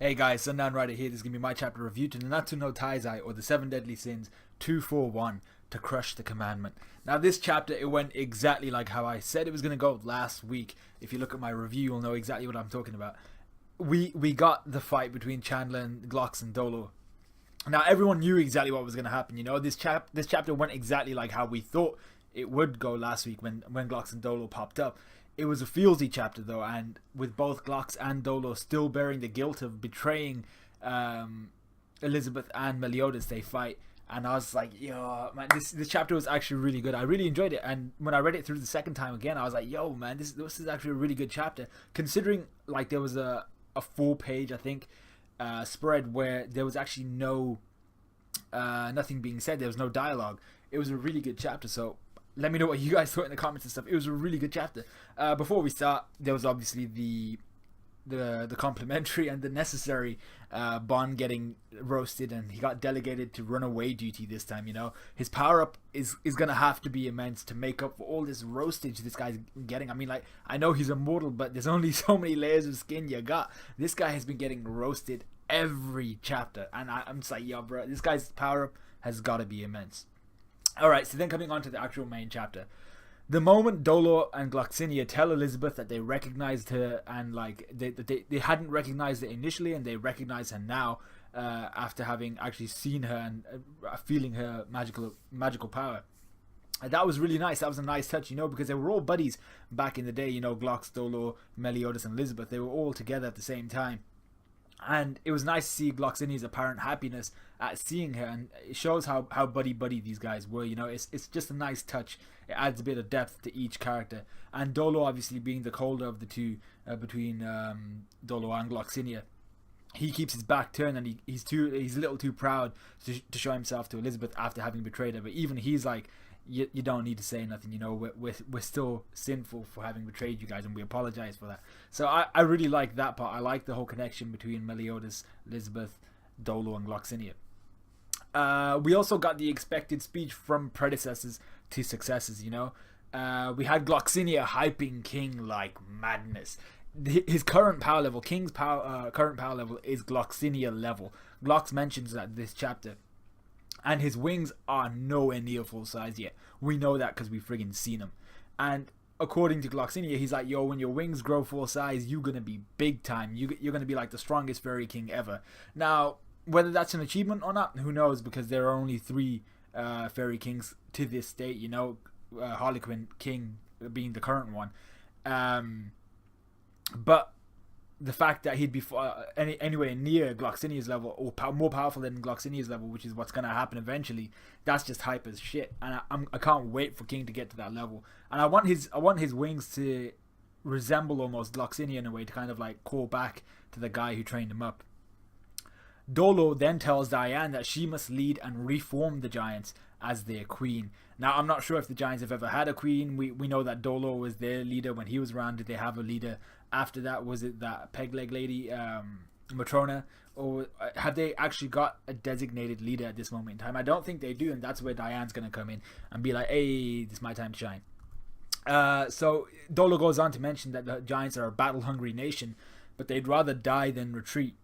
Hey guys, Sundown Rider here. This is going to be my chapter review to Nanatsu no Taizai, or the Seven Deadly Sins 241, to crush the commandment. Now this chapter, it went exactly like how I said it was going to go last week. If you look at my review, you'll know exactly what I'm talking about. We got the fight between Chandler and Glocks and Dolo. Now everyone knew exactly what was going to happen. This chapter went exactly like how we thought it would go last week when Glocks and Dolo popped up. It was a feelsy chapter though, and with both Glocks and Dolo still bearing the guilt of betraying Elizabeth and Meliodas, they fight. And I was like, yo, man, this chapter was actually really good. I really enjoyed it, and when I read it through the second time again, I was like, yo, man, this is actually a really good chapter. Considering like there was a full page, I think, spread where there was actually nothing being said. There was no dialogue. It was a really good chapter. So let me know what you guys thought in the comments and stuff. It was a really good chapter. Before we start, there was obviously the complimentary and the necessary Bond getting roasted, and he got delegated to runaway duty this time. His power up is gonna have to be immense to make up for all this roastage this guy's getting. I mean, like, I know he's immortal, but there's only so many layers of skin you got. This guy has been getting roasted every chapter, and I'm just like, yo, bro, this guy's power up has got to be immense. Alright, so then coming on to the actual main chapter. The moment Dolo and Gloxinia tell Elizabeth that they recognized her, and like they hadn't recognized it initially, and they recognize her now, after having actually seen her and feeling her magical power. And that was really nice. That was a nice touch, because they were all buddies back in the day. Glocks, Dolo, Meliodas, and Elizabeth. They were all together at the same time. And it was nice to see Gloxinia's apparent happiness at seeing her, and it shows how buddy these guys were. It's just a nice touch. It adds a bit of depth to each character. And Dolo, obviously being the colder of the two, between Dolo and Gloxinia, he keeps his back turned, and he's a little too proud to show himself to Elizabeth after having betrayed her. But even he's like, you don't need to say nothing. We're still sinful for having betrayed you guys, and we apologize for that. So I really like that part. I like the whole connection between Meliodas, Elizabeth, Dolo, and Gloxinia. We also got the expected speech from predecessors to successors. We had Gloxinia hyping King like madness. His current power level, King's current power level, is Gloxinia level. Glocks mentions that this chapter. And his wings are nowhere near full size yet. We know that because we've friggin' seen them. And according to Gloxinia, he's like, yo, when your wings grow full size, you're going to be big time. You're going to be like the strongest fairy king ever. Now, whether that's an achievement or not, who knows? Because there are only 3 fairy kings to this date. Harlequin King being the current one. But the fact that he'd be anywhere near Gloxinia's level, or more powerful than Gloxinia's level, which is what's going to happen eventually, that's just hype as shit. And I can't wait for King to get to that level. And I want his wings to resemble almost Gloxinia in a way, to kind of like call back to the guy who trained him up. Dolo then tells Diane that she must lead and reform the Giants as their queen. Now, I'm not sure if the Giants have ever had a queen. We know that Dolo was their leader when he was around. Did they have a leader after that? Was it that peg leg lady, Matrona? Or have they actually got a designated leader at this moment in time? I don't think they do, and that's where Diane's going to come in and be like, hey, this is my time to shine. So Dolo goes on to mention that the Giants are a battle-hungry nation, but they'd rather die than retreat.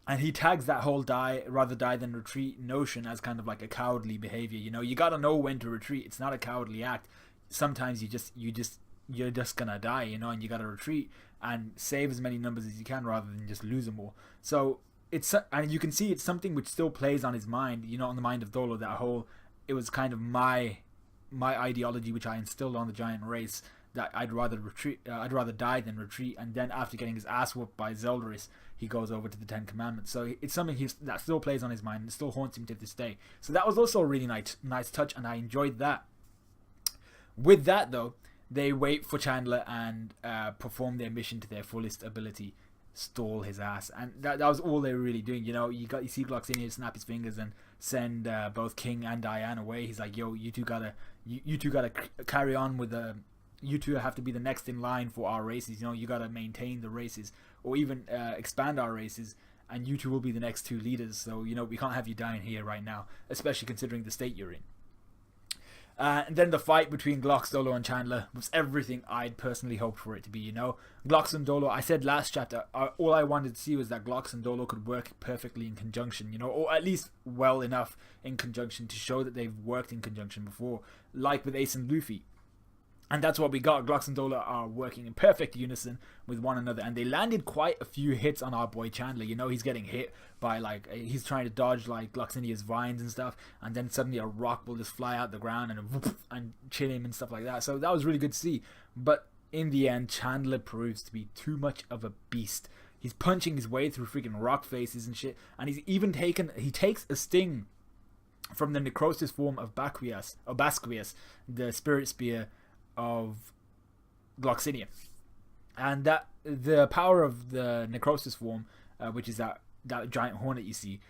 And he tags that whole rather die than retreat notion as kind of like a cowardly behavior. You gotta know when to retreat. It's not a cowardly act. Sometimes you're just gonna die, and you gotta retreat and save as many numbers as you can rather than just lose them all. So and you can see it's something which still plays on his mind, on the mind of Dolo. It was kind of my ideology which I instilled on the giant race, that I'd rather die than retreat. And then after getting his ass whooped by Zeldaris, he goes over to the 10 Commandments. So it's something that still plays on his mind and still haunts him to this day. So that was also a really nice touch, and I enjoyed that. With that though, they wait for Chandler and perform their mission to their fullest ability, stall his ass, and that was all they were really doing. You see Gloxinia snap his fingers and send both King and Diane away. He's like, yo, you two gotta carry on with the. You two have to be the next in line for our races. You gotta maintain the races, or even expand our races, and you two will be the next 2 leaders. So we can't have you dying here right now, especially considering the state you're in. And then the fight between Glox, Dolo, and Chandler was everything I'd personally hoped for it to be, you know. Glox and Dolo, I said last chapter, all I wanted to see was that Glox and Dolo could work perfectly in conjunction, you know, or at least well enough in conjunction to show that they've worked in conjunction before, like with Ace and Luffy. And that's what we got. Glox and Dola are working in perfect unison with one another. And they landed quite a few hits on our boy Chandler. You know, he's getting hit by, like, he's trying to dodge, like, Gloxinia's vines and stuff. And then suddenly a rock will just fly out the ground and chin him and stuff like that. So that was really good to see. But in the end, Chandler proves to be too much of a beast. He's punching his way through freaking rock faces and shit. And he's even he takes a sting from the necrosis form of Basquias, the spirit spear of Gloxinia. And that the power of the necrosis form, which is that giant hornet you see,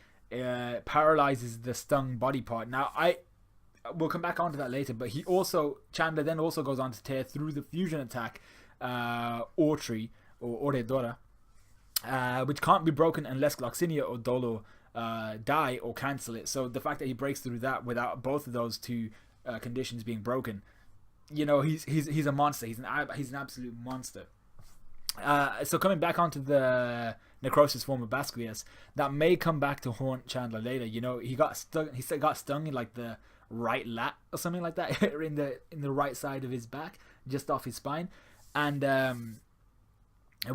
paralyzes the stung body part. Now we'll come back onto that later, but Chandler then also goes on to tear through the fusion attack, Ortree or Oredora, which can't be broken unless Gloxinia or Dolo die or cancel it. So the fact that he breaks through that without both of those two conditions being broken, you know, he's a monster. He's an absolute monster. So coming back onto the necrosis form of Basquias, that may come back to haunt Chandler later. You know, he got stung. He got stung in like the right lat or something like that, in the right side of his back, just off his spine, and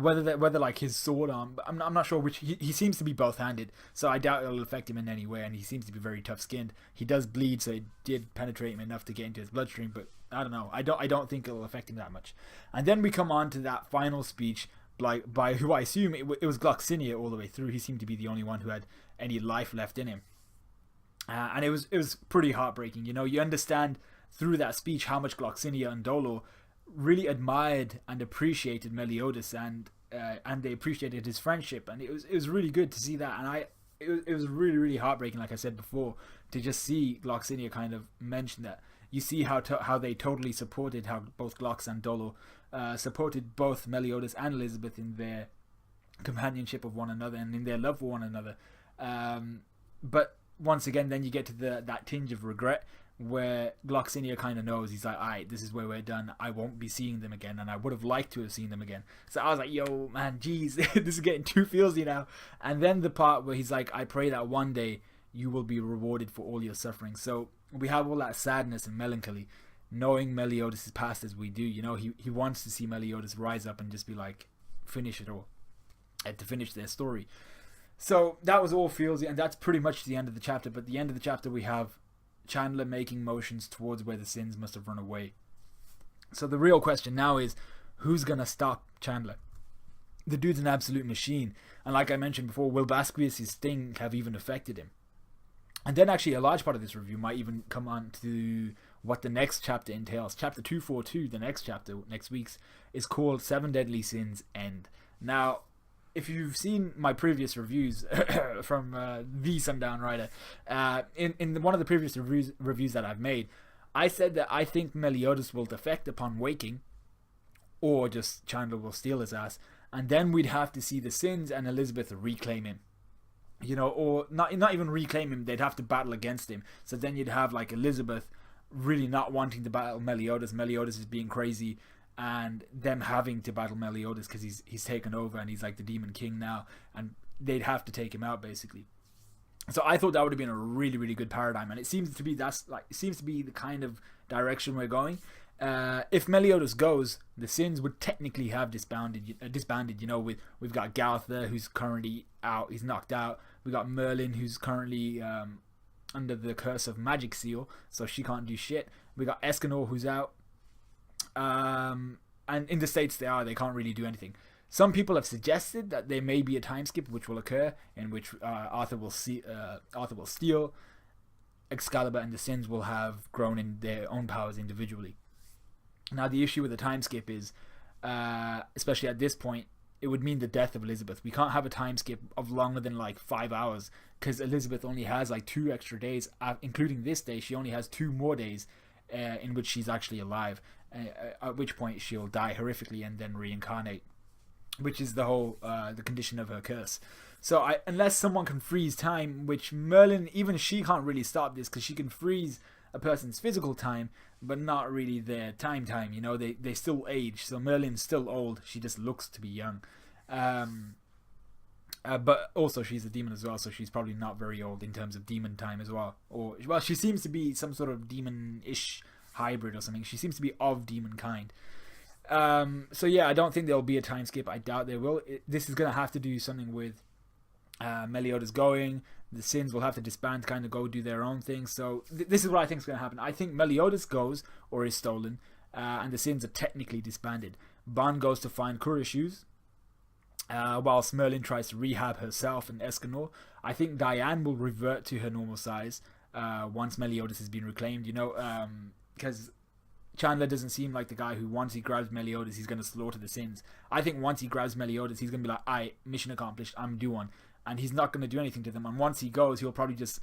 whether like his sword arm, I'm not sure which. He seems to be both-handed, so I doubt it'll affect him in any way. And he seems to be very tough-skinned. He does bleed, so it did penetrate him enough to get into his bloodstream, but I don't know. I don't think it'll affect him that much. And then we come on to that final speech, like by who I assume it was Gloxinia all the way through. He seemed to be the only one who had any life left in him, and it was pretty heartbreaking. You know, you understand through that speech how much Gloxinia and Dolo really admired and appreciated Meliodas, and they appreciated his friendship, and it was really good to see that. And it was really, really heartbreaking, like I said before, to just see Gloxinia kind of mention that. You see how they totally supported, how both Glox and Dolo supported both Meliodas and Elizabeth in their companionship of one another and in their love for one another. But once again, then you get to that tinge of regret where Gloxinia kind of knows. He's like, alright, this is where we're done. I won't be seeing them again, and I would have liked to have seen them again. So I was like, yo, man, jeez, this is getting too feelsy now. And then the part where he's like, I pray that one day you will be rewarded for all your suffering. So we have all that sadness and melancholy, knowing Meliodas' past as we do. You know, he wants to see Meliodas rise up and just be like, finish it all, and to finish their story. So that was all feelsy, and that's pretty much the end of the chapter. But the end of the chapter, we have Chandler making motions towards where the Sins must have run away. So the real question now is, who's gonna stop Chandler? The dude's an absolute machine, and like I mentioned before, will Basquias' sting have even affected him? And then actually a large part of this review might even come on to what the next chapter entails. Chapter 242, the next chapter, next week's, is called 7 Deadly Sins End. Now, if you've seen my previous reviews from the Sundown Rider, in one of the previous reviews that I've made, I said that I think Meliodas will defect upon waking, or just Chandler will steal his ass, and then we'd have to see the Sins and Elizabeth reclaim him. You know, or not even reclaim him, they'd have to battle against him. So then you'd have like Elizabeth really not wanting to battle Meliodas. Meliodas is being crazy, and them having to battle Meliodas because he's taken over and he's like the Demon King now, and they'd have to take him out basically. So I thought that would have been a really, really good paradigm, and it seems to be the kind of direction we're going. If Meliodas goes, the Sins would technically have disbanded. You know, we've got Garth there, who's currently out. He's knocked out. We got Merlin, who's currently under the curse of Magic Seal, so she can't do shit. We got Escanor, who's out. And in the states they can't really do anything. Some people have suggested that there may be a time skip which will occur, in which Arthur will steal Excalibur, and the Sins will have grown in their own powers individually. Now the issue with the time skip is, especially at this point, it would mean the death of Elizabeth. We can't have a time skip of longer than like 5 hours, because Elizabeth only has like 2 extra days, including this day. She only has 2 more days in which she's actually alive, at which point she'll die horrifically and then reincarnate, which is the whole the condition of her curse. So unless someone can freeze time, which Merlin, even she can't really stop this, because she can freeze a person's physical time, but not really their time. You know, they still age. So Merlin's still old. She just looks to be young. But also she's a demon as well, so she's probably not very old in terms of demon time as well. Or well, she seems to be some sort of demon-ish hybrid or something. She seems to be of demon kind. So yeah, I don't think there'll be a time skip. I doubt there will. This is gonna have to do something with Meliodas going. The Sins will have to disband, kind of go do their own thing. So this is what I think is going to happen. I think Meliodas goes or is stolen, and the Sins are technically disbanded. Ban goes to find Kurishus, whilst Merlin tries to rehab herself and Escanor. I think Diane will revert to her normal size once Meliodas has been reclaimed. You know, because Chandler doesn't seem like the guy who, once he grabs Meliodas, he's going to slaughter the Sins. I think once he grabs Meliodas, he's going to be like, "Aye, mission accomplished. I'm due one." And he's not going to do anything to them. And once he goes, he'll probably just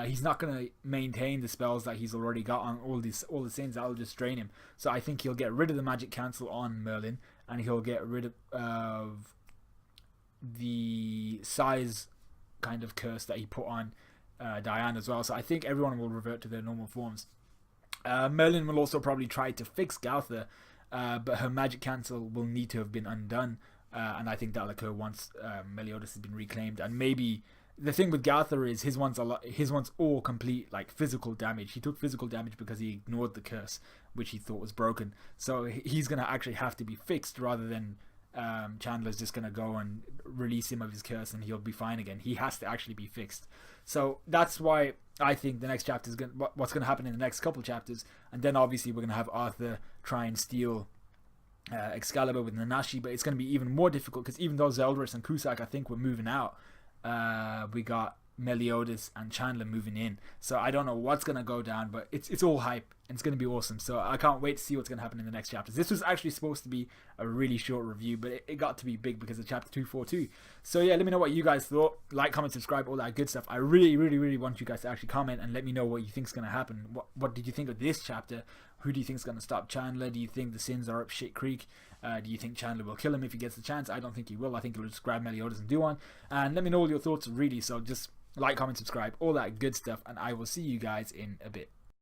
he's not going to maintain the spells that he's already got on all the Sins. That'll just drain him. So I think he'll get rid of the magic cancel on Merlin, and he'll get rid of the size kind of curse that he put on Diane as well. So I think everyone will revert to their normal forms. Merlin will also probably try to fix Galtha, but her magic cancel will need to have been undone. And I think that'll occur once Meliodas has been reclaimed. And maybe the thing with Galtha is his one's all complete like physical damage. He took physical damage because he ignored the curse, which he thought was broken. So he's gonna actually have to be fixed rather than Chandler's just gonna go and release him of his curse and he'll be fine again. He has to actually be fixed. So that's why I think the next chapter is what's gonna happen in the next couple chapters. And then obviously we're gonna have Arthur try and steal Excalibur with Nanashi, but it's going to be even more difficult because even though Zeldris and Cusack I think were moving out, we got Meliodas and Chandler moving in. So I don't know what's going to go down, but it's all hype and it's going to be awesome. So I can't wait to see what's going to happen in the next chapters. This was actually supposed to be a really short review, but it got to be big because of chapter 242. So yeah, let me know what you guys thought. Like, comment, subscribe, all that good stuff. I really want you guys to actually comment and let me know what you think is going to happen. What did you think of this chapter? Who do you think is going to stop Chandler? Do you think the Sins are up shit creek? Do you think Chandler will kill him if he gets the chance? I don't think he will. I think he'll just grab Meliodas and do one. And let me know all your thoughts really. So just like, comment, subscribe, all that good stuff. And I will see you guys in a bit.